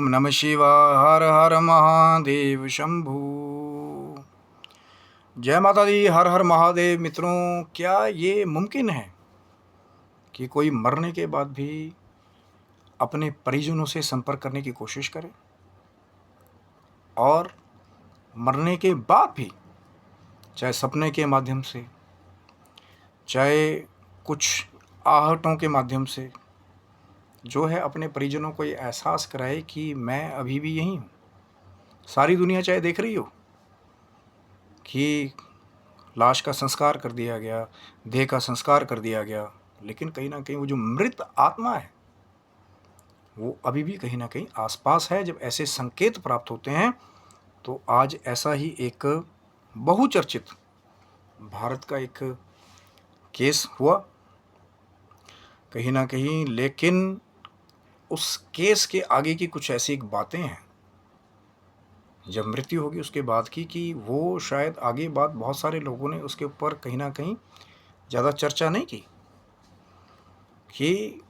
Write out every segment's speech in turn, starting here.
नमः शिवाय। हर हर महादेव शंभू। जय माता दी। हर हर महादेव। मित्रों, क्या ये मुमकिन है कि कोई मरने के बाद भी अपने परिजनों से संपर्क करने की कोशिश करे, और मरने के बाद भी चाहे सपने के माध्यम से, चाहे कुछ आहटों के माध्यम से, जो है अपने परिजनों को ये एहसास कराए कि मैं अभी भी यहीं हूँ। सारी दुनिया चाहे देख रही हो कि लाश का संस्कार कर दिया गया, देह का संस्कार कर दिया गया, लेकिन कहीं ना कहीं वो जो मृत आत्मा है वो अभी भी कहीं ना कहीं आसपास है। जब ऐसे संकेत प्राप्त होते हैं तो आज ऐसा ही एक बहुचर्चित भारत का एक केस हुआ कहीं ना कहीं, लेकिन उस केस के आगे की कुछ ऐसी एक बातें हैं जब मृत्यु होगी उसके बाद की, कि वो शायद आगे बात बहुत सारे लोगों ने उसके ऊपर कहीं ना कहीं ज़्यादा चर्चा नहीं की, कि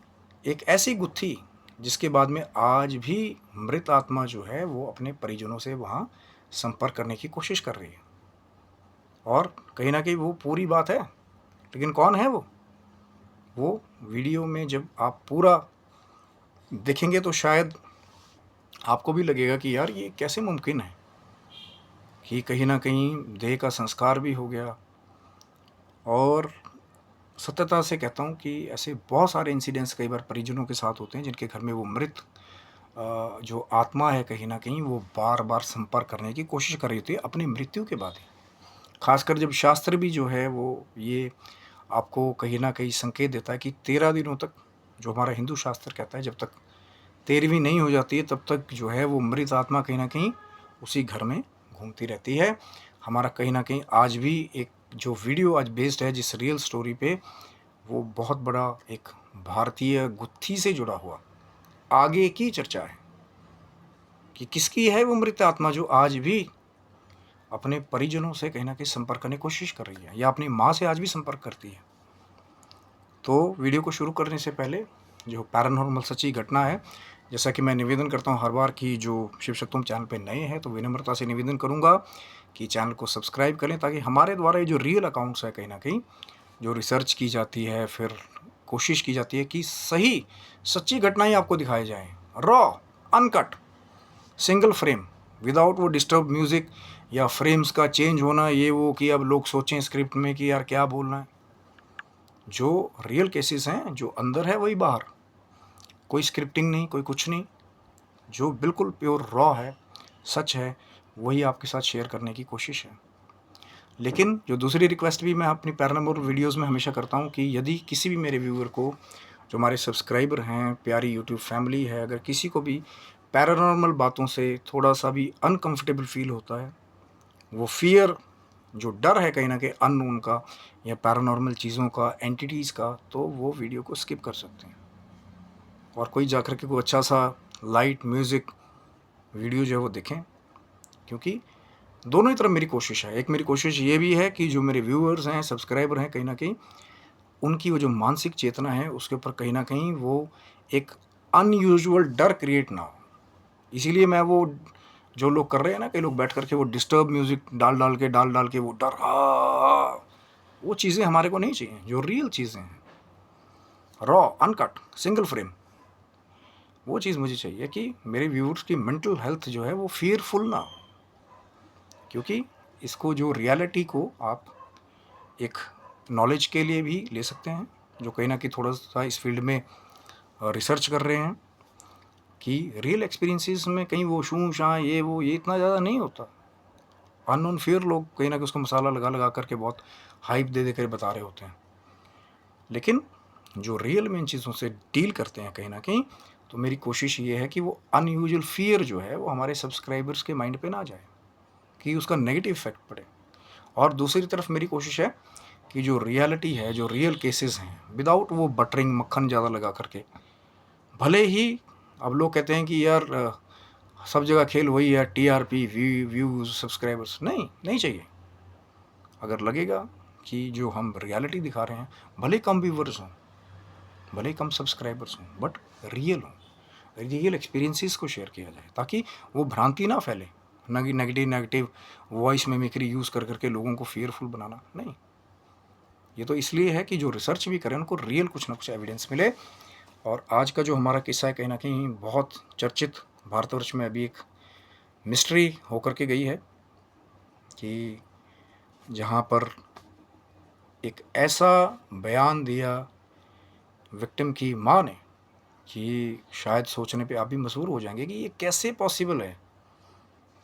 एक ऐसी गुत्थी जिसके बाद में आज भी मृत आत्मा जो है वो अपने परिजनों से वहाँ संपर्क करने की कोशिश कर रही है। और कहीं ना कहीं वो पूरी बात है, लेकिन कौन है वो वीडियो में जब आप पूरा देखेंगे तो शायद आपको भी लगेगा कि यार ये कैसे मुमकिन है कि कहीं ना कहीं देह का संस्कार भी हो गया। और सत्यता से कहता हूँ कि ऐसे बहुत सारे इंसिडेंट्स कई बार परिजनों के साथ होते हैं जिनके घर में वो मृत जो आत्मा है कहीं ना कहीं वो बार बार संपर्क करने की कोशिश कर रही होती है अपनी मृत्यु के बाद ही। खासकर जब शास्त्र भी जो है वो ये आपको कहीं ना कहीं संकेत देता है कि 13 दिनों तक, जो हमारा हिंदू शास्त्र कहता है, जब तक 13वीं नहीं हो जाती है तब तक जो है वो मृत आत्मा कहीं ना कहीं उसी घर में घूमती रहती है। हमारा कहीं ना कहीं आज भी एक जो वीडियो आज बेस्ड है जिस रियल स्टोरी पे, वो बहुत बड़ा एक भारतीय गुत्थी से जुड़ा हुआ आगे की चर्चा है कि किसकी है वो मृत आत्मा जो आज भी अपने परिजनों से कहीं ना कहीं संपर्क करने की कोशिश कर रही है, या अपनी माँ से आज भी संपर्क करती है। तो वीडियो को शुरू करने से पहले जो पैरानॉर्मल सच्ची घटना है, जैसा कि मैं निवेदन करता हूँ हर बार कि जो शिव शक्तुम चैनल पे नए हैं तो विनम्रता से निवेदन करूँगा कि चैनल को सब्सक्राइब करें, ताकि हमारे द्वारा ये जो रियल अकाउंट्स है कहीं ना कहीं जो रिसर्च की जाती है, फिर कोशिश की जाती है कि सही सच्ची घटनाएं आपको दिखाई जाएं, raw uncut single frame, without वो डिस्टर्ब म्यूज़िक या फ्रेम्स का चेंज होना, ये वो कि अब लोग सोचें स्क्रिप्ट में कि यार क्या बोलना है। जो रियल केसेस हैं, जो अंदर है वही बाहर, कोई स्क्रिप्टिंग नहीं, कोई कुछ नहीं, जो बिल्कुल प्योर रॉ है, सच है, वही आपके साथ शेयर करने की कोशिश है। लेकिन जो दूसरी रिक्वेस्ट भी मैं अपनी पैरानॉर्मल वीडियोस में हमेशा करता हूँ कि यदि किसी भी मेरे व्यूअर को, जो हमारे सब्सक्राइबर हैं, प्यारी यूट्यूब फैमिली है, अगर किसी को भी पैरानॉर्मल बातों से थोड़ा सा भी अनकंफर्टेबल फील होता है, वो फियर, जो डर है कहीं ना कहीं अननोन का या पैरानॉर्मल चीज़ों का, एंटिटीज़ का, तो वो वीडियो को स्किप कर सकते हैं और कोई जाकर के कोई अच्छा सा लाइट म्यूज़िक वीडियो जो है वो देखें। क्योंकि दोनों ही तरफ मेरी कोशिश है। एक मेरी कोशिश ये भी है कि जो मेरे व्यूअर्स हैं, सब्सक्राइबर हैं, कहीं ना कहीं उनकी वो जो मानसिक चेतना है उसके ऊपर कहीं ना कहीं वो एक अनयूजुअल डर क्रिएट ना हो। इसीलिए मैं वो जो लोग कर रहे हैं ना, कई लोग बैठ करके वो डिस्टर्ब म्यूज़िक डाल डाल के वो डर, वो चीज़ें हमारे को नहीं चाहिए। जो रियल चीज़ें हैं, रॉ अनकट सिंगल फ्रेम, वो चीज़ मुझे चाहिए कि मेरे व्यूअर्स की मेंटल हेल्थ जो है वो फियरफुल ना हो। क्योंकि इसको जो रियलिटी को आप एक नॉलेज के लिए भी ले सकते हैं, जो कहीं ना कहीं थोड़ा सा इस फील्ड में रिसर्च कर रहे हैं, कि रियल एक्सपीरियंसेस में कहीं वो शूं शां ये इतना ज़्यादा नहीं होता। अननोन फियर लोग कहीं ना कहीं उसको मसाला लगा लगा करके बहुत हाइप दे दे कर बता रहे होते हैं, लेकिन जो रियल में इन चीज़ों से डील करते हैं कहीं ना कहीं, तो मेरी कोशिश ये है कि वो अनयूजुअल फियर जो है वो हमारे सब्सक्राइबर्स के माइंड पे ना जाए, कि उसका नेगेटिव इफेक्ट पड़े। और दूसरी तरफ मेरी कोशिश है कि जो रियलिटी है, जो रियल केसेस हैं, विदाउट वो बटरिंग मक्खन ज़्यादा लगा करके, भले ही अब लोग कहते हैं कि यार सब जगह खेल वही है, टीआरपी, व्यूज़, सब्सक्राइबर्स, नहीं चाहिए। अगर लगेगा कि जो हम रियलिटी दिखा रहे हैं, भले कम व्यूवर्स हों, भले कम सब्सक्राइबर्स हों, बट रियल हों, रियल एक्सपीरियंसेस को शेयर किया जाए, ताकि वो भ्रांति ना फैले, ना कि नेगेटिव वॉइस मिमिक्री यूज़ कर करके लोगों को फियरफुल बनाना नहीं। ये तो इसलिए है कि जो रिसर्च भी करें उनको रियल कुछ ना कुछ एविडेंस मिले। और आज का जो हमारा किस्सा है कहीं ना कहीं बहुत चर्चित भारतवर्ष में अभी एक मिस्ट्री होकर के गई है, कि जहाँ पर एक ऐसा बयान दिया विक्टिम की माँ ने कि शायद सोचने पे आप भी मजबूर हो जाएंगे कि ये कैसे पॉसिबल है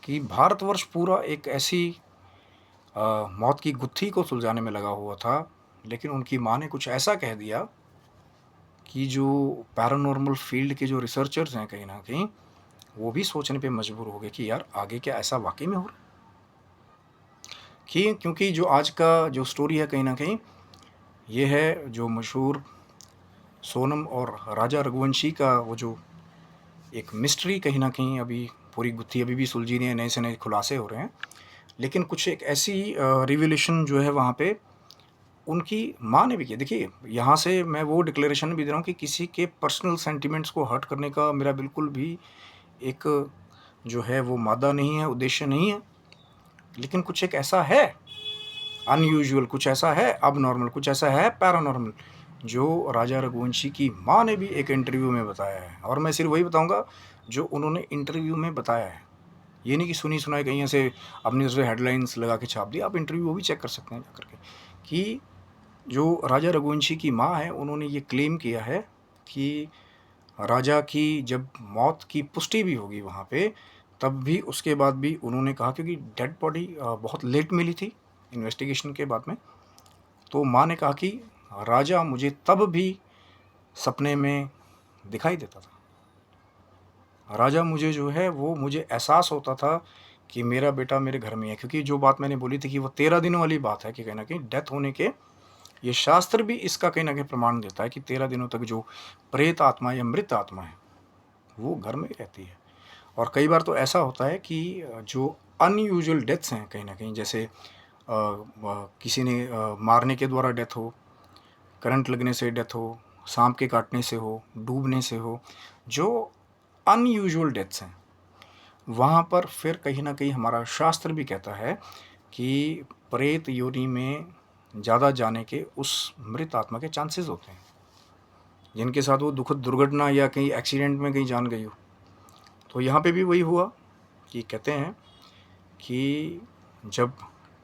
कि भारतवर्ष पूरा एक ऐसी मौत की गुत्थी को सुलझाने में लगा हुआ था, लेकिन उनकी माँ ने कुछ ऐसा कह दिया कि जो पैरानॉर्मल फील्ड के जो रिसर्चर्स हैं कहीं ना कहीं वो भी सोचने पे मजबूर हो गए कि यार आगे क्या ऐसा वाकई में हो रहा कि, क्योंकि जो आज का जो स्टोरी है कहीं ना कहीं ये है जो मशहूर सोनम और राजा रघुवंशी का वो जो एक मिस्ट्री कहीं ना कहीं अभी पूरी गुत्थी अभी भी सुलझी नहीं है, नए से नए खुलासे हो रहे हैं। लेकिन कुछ एक ऐसी रिविलेशन जो है वहाँ पे उनकी माँ ने भी किया। देखिए यहाँ से मैं वो डिक्लेरेशन भी दे रहा हूँ कि किसी के पर्सनल सेंटिमेंट्स को हर्ट करने का मेरा बिल्कुल भी एक जो है वो मादा नहीं है, उद्देश्य नहीं है। लेकिन कुछ एक ऐसा है अनयूजुअल, कुछ ऐसा है अब नॉर्मल, कुछ ऐसा है पैरानॉर्मल, जो राजा रघुवंशी की माँ ने भी एक इंटरव्यू में बताया है। और मैं सिर्फ वही बताऊंगा जो उन्होंने इंटरव्यू में बताया है, ये नहीं कि सुनी सुनाई कहीं ऐसे अपनी उससे हेडलाइंस लगा के छाप दी। आप इंटरव्यू वो भी चेक कर सकते हैं जाकर के, कि जो राजा रघुवंशी की माँ है उन्होंने ये क्लेम किया है कि राजा की जब मौत की पुष्टि भी होगी वहाँ पे, तब भी उसके बाद भी उन्होंने कहा, क्योंकि डेड बॉडी बहुत लेट मिली थी इन्वेस्टिगेशन के बाद में, तो माँ ने कहा कि राजा मुझे तब भी सपने में दिखाई देता था। राजा मुझे जो है वो मुझे एहसास होता था कि मेरा बेटा मेरे घर में है, क्योंकि जो बात मैंने बोली थी कि वो 13 दिनों वाली बात है कि कहीं ना कहीं डेथ होने के, ये शास्त्र भी इसका कहीं ना कहीं प्रमाण देता है कि 13 दिनों तक जो प्रेत आत्मा या मृत आत्मा है वो घर में रहती है। और कई बार तो ऐसा होता है कि जो अनयूजुअल डेथ्स हैं कहीं ना कहीं, जैसे किसी ने मारने के द्वारा डेथ हो, करंट लगने से डेथ हो, सांप के काटने से हो, डूबने से हो, जो अनयूजुअल डेथ्स हैं वहाँ पर फिर कहीं ना कहीं हमारा शास्त्र भी कहता है कि प्रेत योनि में ज़्यादा जाने के उस मृत आत्मा के चांसेस होते हैं, जिनके साथ वो दुखद दुर्घटना या कहीं एक्सीडेंट में कहीं जान गई हो। तो यहाँ पे भी वही हुआ कि कहते हैं कि जब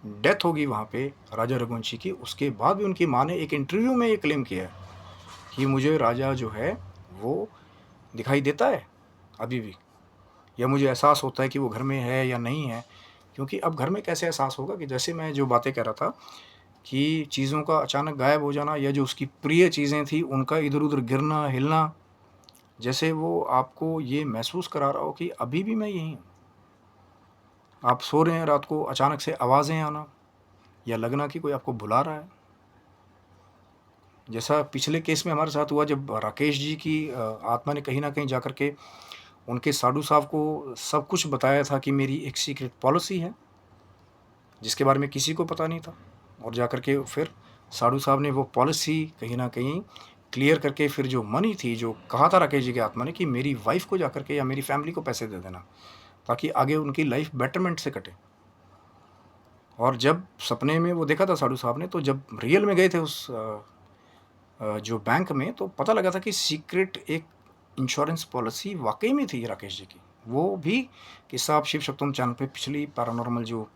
डेथ होगी वहाँ पे राजा रघुवंशी की, उसके बाद भी उनकी माँ ने एक इंटरव्यू में ये क्लेम किया है कि मुझे राजा जो है वो दिखाई देता है अभी भी, या मुझे एहसास होता है कि वो घर में है या नहीं है। क्योंकि अब घर में कैसे एहसास होगा, कि जैसे मैं जो बातें कह रहा था कि चीज़ों का अचानक गायब हो जाना, या जो उसकी प्रिय चीज़ें थी उनका इधर उधर गिरना हिलना, जैसे वो आपको ये महसूस करा रहा हो कि अभी भी मैं यहीं हूँ। आप सो रहे हैं रात को, अचानक से आवाज़ें आना, या लगना कि कोई आपको बुला रहा है। जैसा पिछले केस में हमारे साथ हुआ, जब राकेश जी की आत्मा ने कहीं ना कहीं जाकर के उनके साधु साहब को सब कुछ बताया था कि मेरी एक सीक्रेट पॉलिसी है जिसके बारे में किसी को पता नहीं था, और जाकर के फिर साधु साहब ने वो पॉलिसी कहीं ना कहीं क्लियर करके फिर जो मनी थी, जो कहा था राकेश जी की आत्मा ने कि मेरी वाइफ को जाकर के या मेरी फैमिली को पैसे दे देना ताकि आगे उनकी लाइफ बेटरमेंट से कटे। और जब सपने में वो देखा था साधु साहब ने, तो जब रियल में गए थे उस जो बैंक में, तो पता लगा था कि सीक्रेट एक इंश्योरेंस पॉलिसी वाकई में थी राकेश जी की। वो भी किस्सा आप शिव शक्तम चैनल पे पिछली पैरानॉर्मल जो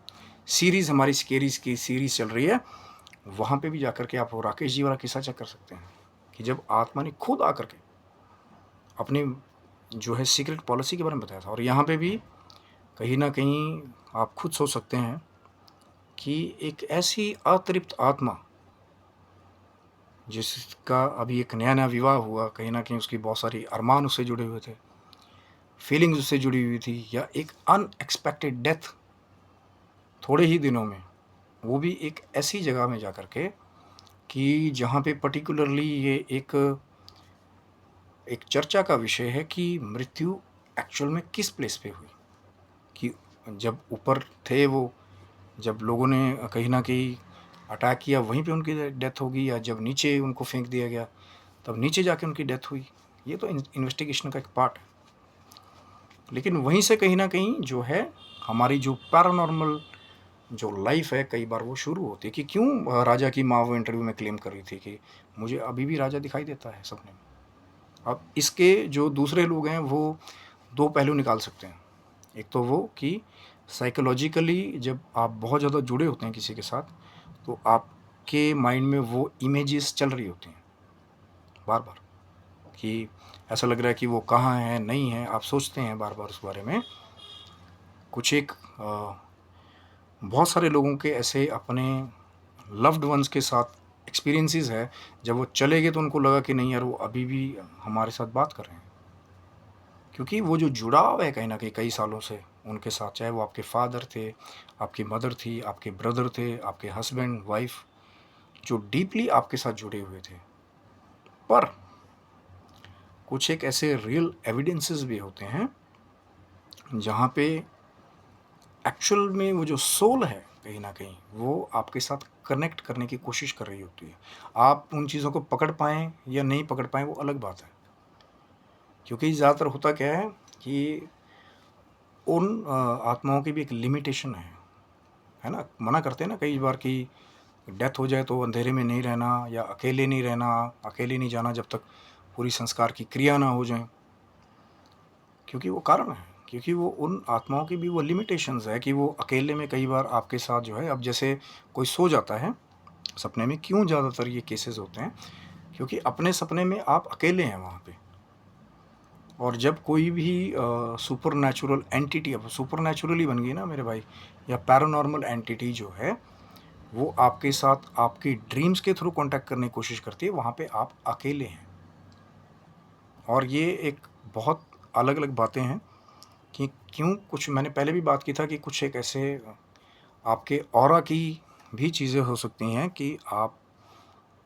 सीरीज़ हमारी स्केरीज की सीरीज़ चल रही है, वहाँ पे भी जाकर के आप वो राकेश जी वाला किस्सा चेक कर सकते हैं कि जब आत्मा ने खुद आकर के अपनी जो है सीक्रेट पॉलिसी के बारे में बताया था। और यहाँ पे भी कहीं ना कहीं आप खुद सोच सकते हैं कि एक ऐसी अतृप्त आत्मा जिसका अभी एक नया नया विवाह हुआ, कहीं ना कहीं उसकी बहुत सारी अरमान उससे जुड़े हुए थे, फीलिंग्स उससे जुड़ी हुई थी, या एक अनएक्सपेक्टेड डेथ थोड़े ही दिनों में, वो भी एक ऐसी जगह में जा कर के कि जहाँ पे पर्टिकुलरली ये एक चर्चा का विषय है कि मृत्यु एक्चुअल में किस प्लेस पे हुई, कि जब ऊपर थे वो, जब लोगों ने कहीं ना कहीं अटैक किया वहीं पे उनकी डेथ होगी, या जब नीचे उनको फेंक दिया गया तब नीचे जाके उनकी डेथ हुई। ये तो इन्वेस्टिगेशन का एक पार्ट है। लेकिन वहीं से कहीं ना कहीं जो है हमारी जो पैरानॉर्मल जो लाइफ है कई बार वो शुरू होती है कि क्यों राजा की माँ वो इंटरव्यू में क्लेम कर रही थी कि मुझे अभी भी राजा दिखाई देता है सपने में। अब इसके जो दूसरे लोग हैं वो दो पहलू निकाल सकते हैं। एक तो वो कि साइकोलॉजिकली जब आप बहुत ज़्यादा जुड़े होते हैं किसी के साथ तो आपके माइंड में वो इमेजेस चल रही होती हैं बार बार, कि ऐसा लग रहा है कि वो कहाँ है नहीं है, आप सोचते हैं बार बार उस बारे में। कुछ एक बहुत सारे लोगों के ऐसे अपने लव्ड वंस के साथ एक्सपीरियंसेस है, जब वो चले गए तो उनको लगा कि नहीं यार वो अभी भी हमारे साथ बात कर रहे हैं, क्योंकि वो जो जुड़ाव है कहीं ना कहीं कई सालों से उनके साथ, चाहे वो आपके फादर थे, आपकी मदर थी, आपके ब्रदर थे, आपके हस्बैंड वाइफ, जो डीपली आपके साथ जुड़े हुए थे। पर कुछ एक ऐसे रियल एविडेंसेस भी होते हैं जहाँ पे एक्चुअल में वो जो सोल है कहीं ना कहीं वो आपके साथ कनेक्ट करने की कोशिश कर रही होती है। आप उन चीज़ों को पकड़ पाएँ या नहीं पकड़ पाएँ वो अलग बात है, क्योंकि ज़्यादातर होता क्या है कि उन आत्माओं की भी एक लिमिटेशन है ना? मना करते हैं ना कई बार कि डेथ हो जाए तो अंधेरे में नहीं रहना या अकेले नहीं रहना, अकेले नहीं जाना जब तक पूरी संस्कार की क्रिया ना हो जाए, क्योंकि वो कारण है, क्योंकि वो उन आत्माओं की भी वो लिमिटेशंस है कि वो अकेले में कई बार आपके साथ जो है, अब जैसे कोई सो जाता है सपने में, क्यों ज़्यादातर ये केसेस होते हैं, क्योंकि अपने सपने में आप अकेले हैं वहाँ पे। और जब कोई भी सुपर नेचुरल एंटिटी, अब सुपर नेचुरल ही बन गई ना मेरे भाई, या पैरानॉर्मल एंटिटी जो है वो आपके साथ आपकी ड्रीम्स के थ्रू कांटेक्ट करने की कोशिश करती है, वहाँ पे आप अकेले हैं। और ये एक बहुत अलग अलग बातें हैं कि क्यों, कुछ मैंने पहले भी बात की था कि कुछ एक ऐसे आपके ऑरा की भी चीज़ें हो सकती हैं कि आप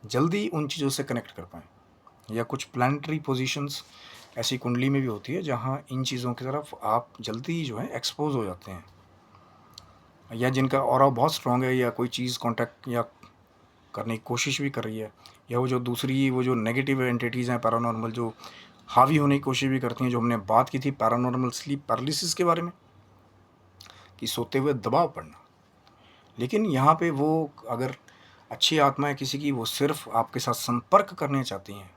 जल्दी उन चीज़ों से कनेक्ट कर पाएँ, या कुछ प्लानिटरी पोजीशंस ऐसी कुंडली में भी होती है जहाँ इन चीज़ों की तरफ आप जल्दी जो है एक्सपोज हो जाते हैं, या जिनका ऑरा बहुत स्ट्रांग है, या कोई चीज़ कांटेक्ट या करने की कोशिश भी कर रही है, या वो जो दूसरी वो जो नेगेटिव एंटिटीज़ हैं पैरानॉर्मल जो हावी होने की कोशिश भी करती हैं, जो हमने बात की थी पैरानॉर्मल स्लीप पैरालिसिस के बारे में कि सोते हुए दबाव पड़ना। लेकिन यहाँ पे वो अगर अच्छी आत्मा है किसी की, वो सिर्फ आपके साथ संपर्क करने चाहती हैं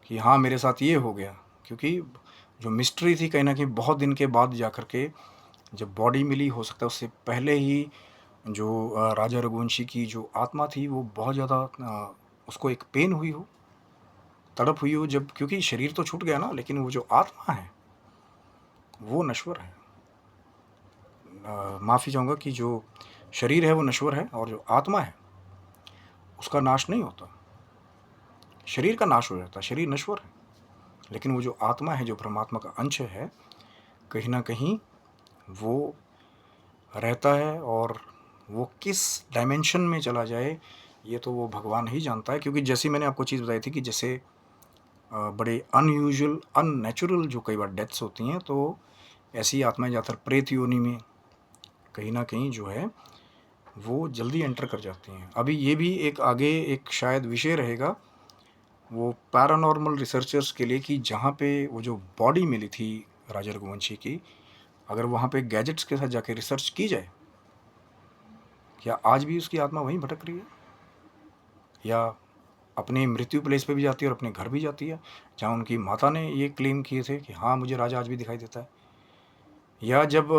कि हाँ मेरे साथ ये हो गया, क्योंकि जो मिस्ट्री थी कहीं ना कहीं बहुत दिन के बाद जा कर के जब बॉडी मिली, हो सकता है उससे पहले ही जो राजा रघुवंशी की जो आत्मा थी वो बहुत ज़्यादा उसको एक पेन हुई हो, तड़प हुई हो, जब क्योंकि शरीर तो छूट गया ना, लेकिन वो जो आत्मा है वो नश्वर है। माफ़ी चाहूँगा कि जो शरीर है वो नश्वर है और जो आत्मा है उसका नाश नहीं होता। शरीर का नाश हो जाता है, शरीर नश्वर है, लेकिन वो जो आत्मा है जो परमात्मा का अंश है कहीं ना कहीं वो रहता है। और वो किस डायमेंशन में चला जाए ये तो वो भगवान ही जानता है, क्योंकि जैसे मैंने आपको चीज़ बताई थी कि जैसे बड़े अनयूजुअल अननेचुरल जो कई बार डेथ्स होती हैं, तो ऐसी आत्माएं ज़्यादातर प्रेत योनि में कहीं ना कहीं जो है वो जल्दी एंटर कर जाती हैं। अभी ये भी एक आगे एक शायद विषय रहेगा वो पैरानॉर्मल रिसर्चर्स के लिए कि जहाँ पे वो जो बॉडी मिली थी राजा रघुवंशी की, अगर वहाँ पे गैजेट्स के साथ जाके रिसर्च की जाए, क्या आज भी उसकी आत्मा वहीं भटक रही है, या अपने मृत्यु प्लेस पे भी जाती है और अपने घर भी जाती है जहाँ उनकी माता ने ये क्लेम किए थे कि हाँ मुझे राजा आज भी दिखाई देता है, या जब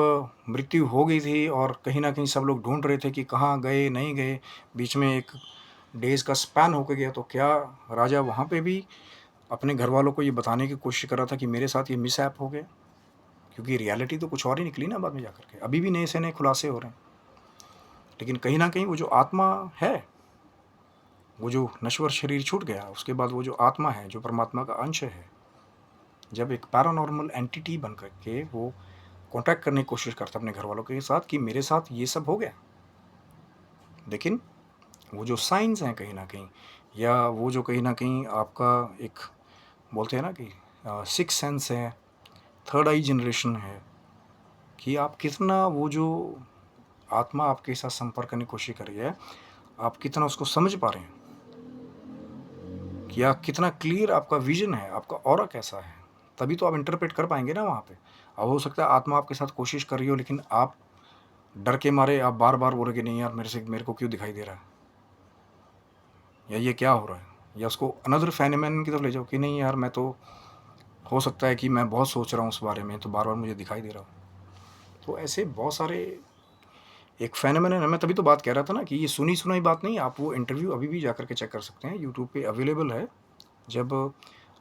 मृत्यु हो गई थी और कहीं ना कहीं सब लोग ढूंढ रहे थे कि कहाँ गए नहीं गए, बीच में एक डेज का स्पैन होकर गया, तो क्या राजा वहाँ पे भी अपने घर वालों को ये बताने की कोशिश कर रहा था कि मेरे साथ ये मिसहैप हो गया, क्योंकि रियलिटी तो कुछ और ही निकली ना बाद में जाकर के, अभी भी नए से नए खुलासे हो रहे हैं। लेकिन कहीं ना कहीं वो जो आत्मा है, वो जो नश्वर शरीर छूट गया उसके बाद वो जो आत्मा है जो परमात्मा का अंश है, जब एक पैरानॉर्मल एंटिटी बन करके वो कांटेक्ट करने की कोशिश करता अपने घर वालों के साथ कि मेरे साथ ये सब हो गया, लेकिन वो जो साइंस हैं कहीं ना कहीं, या वो जो कहीं ना कहीं आपका एक बोलते हैं ना कि सिक्स सेंस है, थर्ड आई जनरेशन है, कि आप कितना वो जो आत्मा आपके साथ संपर्क करने की कोशिश कर रही है आप कितना उसको समझ पा रहे हैं, या कितना क्लियर आपका विजन है, आपका ऑरा कैसा है, तभी तो आप इंटरप्रेट कर पाएंगे ना वहाँ पे। अब हो सकता है आत्मा आपके साथ कोशिश कर रही हो, लेकिन आप डर के मारे आप बार बार बोल रहे कि नहीं यार मेरे को क्यों दिखाई दे रहा है, या ये क्या हो रहा है, या उसको अनदर फेनोमेनन की तरफ ले जाओ कि नहीं यार मैं तो, हो सकता है कि मैं बहुत सोच रहा हूँ उस बारे में, तो बार बार मुझे दिखाई दे रहा हूँ। तो ऐसे बहुत सारे एक फेनोमेनन है। मैं तभी तो बात कह रहा था ना कि ये सुनी सुनाई बात नहीं, आप वो इंटरव्यू अभी भी जा करके चेक कर सकते हैं, यूट्यूब पे अवेलेबल है। जब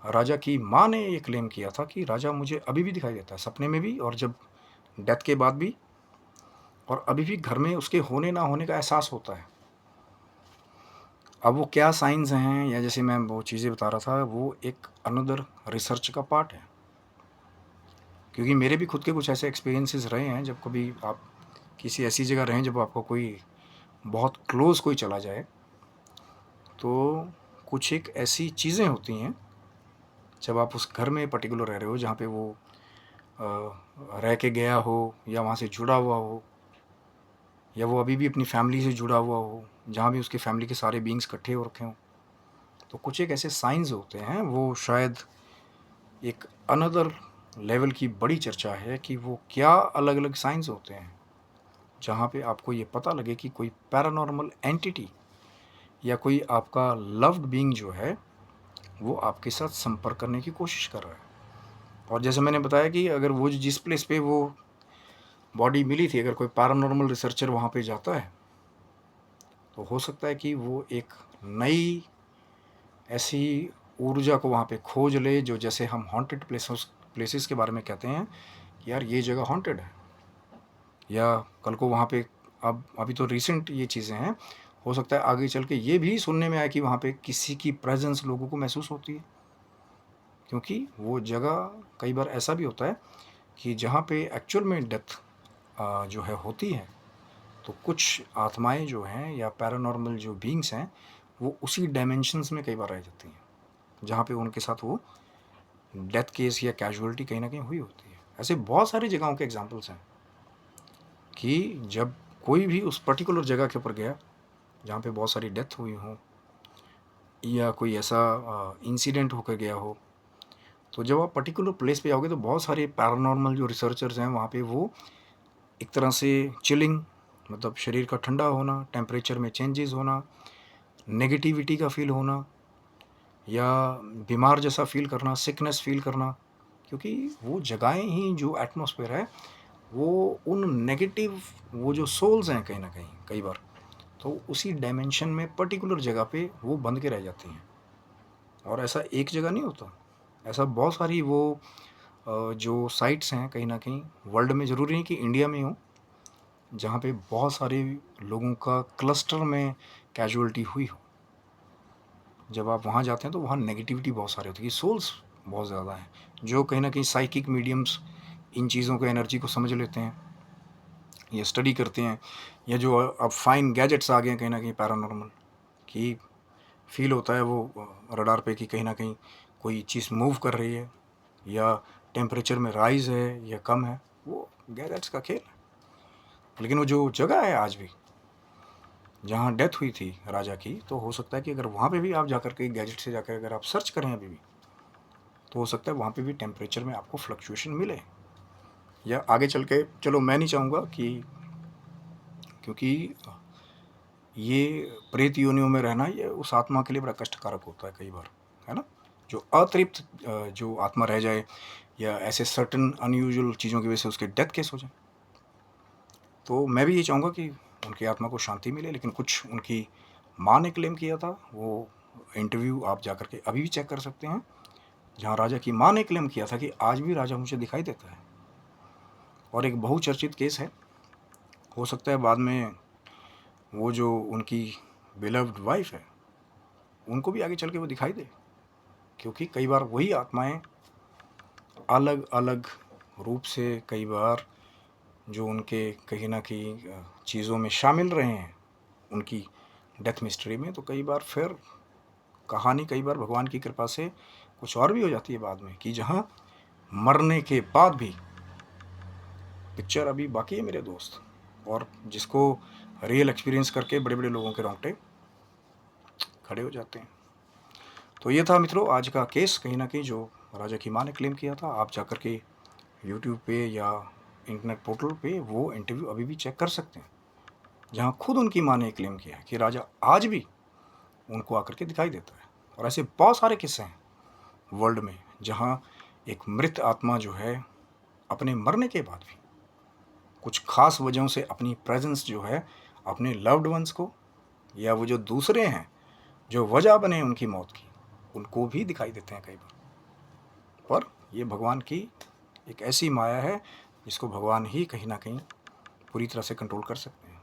राजा की माँ ने ये क्लेम किया था कि राजा मुझे अभी भी दिखाई देता है, सपने में भी और जब डेथ के बाद भी, और अभी भी घर में उसके होने ना होने का एहसास होता है। अब वो क्या साइंस हैं, या जैसे मैं वो चीज़ें बता रहा था, वो एक अनदर रिसर्च का पार्ट है। क्योंकि मेरे भी खुद के कुछ ऐसे एक्सपीरियंसेस रहे हैं, जब कभी आप किसी ऐसी जगह रहें जब आपको कोई बहुत क्लोज कोई चला जाए, तो कुछ एक ऐसी चीज़ें होती हैं जब आप उस घर में पर्टिकुलर रह रहे हो जहाँ पे वो रह के गया हो, या वहाँ से जुड़ा हुआ हो, या वो अभी भी अपनी फैमिली से जुड़ा हुआ हो, जहाँ भी उसके फैमिली के सारे बींग्स इकट्ठे हो रखे हों, तो कुछ एक ऐसे साइंस होते हैं, वो शायद एक अनदर लेवल की बड़ी चर्चा है कि वो क्या अलग अलग साइंस होते हैं जहाँ पे आपको ये पता लगे कि कोई पैरानॉर्मल एंटिटी या कोई आपका लव्ड बीइंग जो है वो आपके साथ संपर्क करने की कोशिश कर रहा है। और जैसे मैंने बताया कि अगर वो जिस प्लेस पे वो बॉडी मिली थी, अगर कोई पैरानॉर्मल रिसर्चर वहाँ पे जाता है, तो हो सकता है कि वो एक नई ऐसी ऊर्जा को वहाँ पे खोज ले, जो जैसे हम हॉन्टेड प्लेसेस के बारे में कहते हैं कि यार ये जगह हॉन्टेड है, या कल को वहाँ पे, अब अभी तो रिसेंट ये चीज़ें हैं, हो सकता है आगे चल के ये भी सुनने में आए कि वहाँ पे किसी की प्रेजेंस लोगों को महसूस होती है। क्योंकि वो जगह कई बार ऐसा भी होता है कि जहाँ पे एक्चुअल में डेथ जो है होती है, तो कुछ आत्माएं जो हैं या पैरानॉर्मल जो बीइंग्स हैं, वो उसी डायमेंशंस में कई बार रह जाती हैं जहाँ पे उनके साथ वो डेथ केस या कैजुअलिटी कहीं ना कहीं हुई होती है। ऐसे बहुत सारी जगहों के एग्जांपल्स हैं कि जब कोई भी उस पर्टिकुलर जगह के ऊपर गया जहाँ पे बहुत सारी डेथ हुई हो, या कोई ऐसा इंसिडेंट होकर गया हो, तो जब आप पर्टिकुलर प्लेस पे आओगे तो बहुत सारे पैरानॉर्मल जो रिसर्चर्स हैं वहाँ पे वो एक तरह से चिलिंग, मतलब शरीर का ठंडा होना, टेम्परेचर में चेंजेस होना, नेगेटिविटी का फील होना, या बीमार जैसा फील करना, सिकनेस फील करना, क्योंकि वो जगहें ही जो एटमॉस्फेयर है वो उन नेगेटिव वो जो सोल्स हैं कहीं ना कहीं कई बार, तो उसी डायमेंशन में पर्टिकुलर जगह पे वो बंध के रह जाती हैं। और ऐसा एक जगह नहीं होता, ऐसा बहुत सारी वो जो साइट्स हैं कहीं ना कहीं वर्ल्ड में, ज़रूरी नहीं कि इंडिया में हो, जहाँ पे बहुत सारे लोगों का क्लस्टर में कैजुअलिटी हुई हो। जब आप वहाँ जाते हैं तो वहाँ नेगेटिविटी बहुत सारी होती है, सोल्स बहुत ज़्यादा हैं, जो कहीं ना कहीं साइकिक मीडियम्स इन चीज़ों को, एनर्जी को समझ लेते हैं या स्टडी करते हैं, या जो अब फाइन गैजेट्स आ गए हैं कहीं ना कहीं पैरानॉर्मल, कि फील होता है वो रडार पे कि कहीं ना कहीं कोई चीज़ मूव कर रही है, या टेम्परेचर में राइज है या कम है, वो गैजेट्स का खेल है। लेकिन वो जो जगह है आज भी जहाँ डेथ हुई थी राजा की, तो हो सकता है कि अगर वहाँ पे भी आप जाकर के गैजेट से जाकर अगर आप सर्च करें अभी भी, तो हो सकता है वहाँ पे भी टेम्परेचर में आपको फ्लक्चुएशन मिले। या आगे चल के, चलो मैं नहीं चाहूँगा कि, क्योंकि ये प्रेत योनियों में रहना ये उस आत्मा के लिए बड़ा कष्टकारक होता है कई बार, है ना। जो अतृप्त जो आत्मा रह जाए, या ऐसे सर्टन अनयूजुअल चीज़ों की वजह से उसके डेथ केस हो जाए, तो मैं भी ये चाहूँगा कि उनकी आत्मा को शांति मिले। लेकिन कुछ उनकी माँ ने क्लेम किया था, वो इंटरव्यू आप जा कर के अभी भी चेक कर सकते हैं, जहाँ राजा की माँ ने क्लेम किया था कि आज भी राजा मुझे दिखाई देता है। और एक बहुचर्चित केस है, हो सकता है बाद में वो जो उनकी बिलव्ड वाइफ है उनको भी आगे चल के वो दिखाई दे, क्योंकि कई बार वही आत्माएं अलग अलग रूप से कई बार जो उनके कहीं ना कहीं चीज़ों में शामिल रहे हैं उनकी डेथ मिस्ट्री में, तो कई बार फिर कहानी कई बार भगवान की कृपा से कुछ और भी हो जाती है बाद में, कि जहाँ मरने के बाद भी पिक्चर अभी बाकी है मेरे दोस्त, और जिसको रियल एक्सपीरियंस करके बड़े बड़े लोगों के रोंगटे खड़े हो जाते हैं। तो ये था मित्रों आज का केस, कहीं ना कहीं जो राजा की माँ ने क्लेम किया था। आप जाकर के यूट्यूब पे या इंटरनेट पोर्टल पे वो इंटरव्यू अभी भी चेक कर सकते हैं, जहाँ खुद उनकी माँ ने क्लेम किया है कि राजा आज भी उनको आकर के दिखाई देता है। और ऐसे बहुत सारे किस्से हैं वर्ल्ड में, जहाँ एक मृत आत्मा जो है अपने मरने के बाद भी कुछ खास वजहों से अपनी प्रेजेंस जो है अपने लव्ड वंस को, या वो जो दूसरे हैं जो वजह बने उनकी मौत की, उनको भी दिखाई देते हैं कई बार। पर ये भगवान की एक ऐसी माया है जिसको भगवान ही कहीं ना कहीं पूरी तरह से कंट्रोल कर सकते हैं।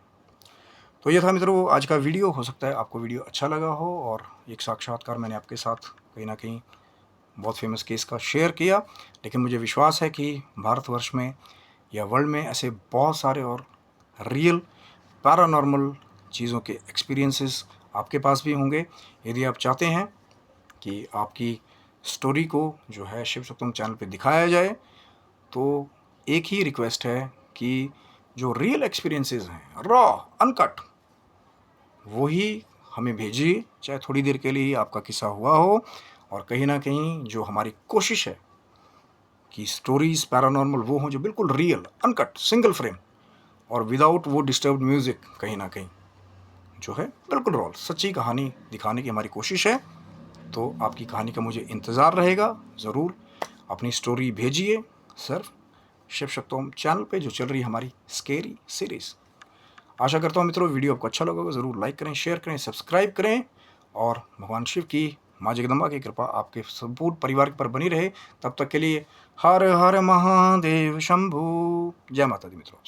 तो ये था मित्रों आज का वीडियो। हो सकता है आपको वीडियो अच्छा लगा हो, और एक साक्षात्कार मैंने आपके साथ कहीं ना कहीं बहुत फेमस केस का शेयर किया। लेकिन मुझे विश्वास है कि भारतवर्ष में या वर्ल्ड में ऐसे बहुत सारे और रियल पैरानॉर्मल चीज़ों के एक्सपीरियंसेस आपके पास भी होंगे। यदि आप चाहते हैं कि आपकी स्टोरी को जो है शिव सप्तम चैनल पे दिखाया जाए, तो एक ही रिक्वेस्ट है कि जो रियल एक्सपीरियंसेस हैं, रॉ अनकट, वो ही हमें भेजिए, चाहे थोड़ी देर के लिए ही आपका किस्सा हुआ हो। और कहीं ना कहीं जो हमारी कोशिश है कि स्टोरीज पैरानॉर्मल वो हों जो बिल्कुल रियल, अनकट, सिंगल फ्रेम, और विदाउट वो डिस्टर्ब्ड म्यूज़िक, कहीं ना कहीं जो है बिल्कुल रॉ सच्ची कहानी दिखाने की हमारी कोशिश है। तो आपकी कहानी का मुझे इंतज़ार रहेगा। ज़रूर अपनी स्टोरी भेजिए सिर्फ शिव सप्तम चैनल पे जो चल रही है हमारी स्केरी सीरीज़। आशा करता हूँ मित्रों वीडियो आपको अच्छा लगा होगा। ज़रूर लाइक करें, शेयर करें, सब्सक्राइब करें, और भगवान शिव की, माँ जगदम्बा की कृपा आपके संपूर्ण परिवार पर बनी रहे। तब तक के लिए हर हर महादेव शंभू। जय माता दी मित्रों।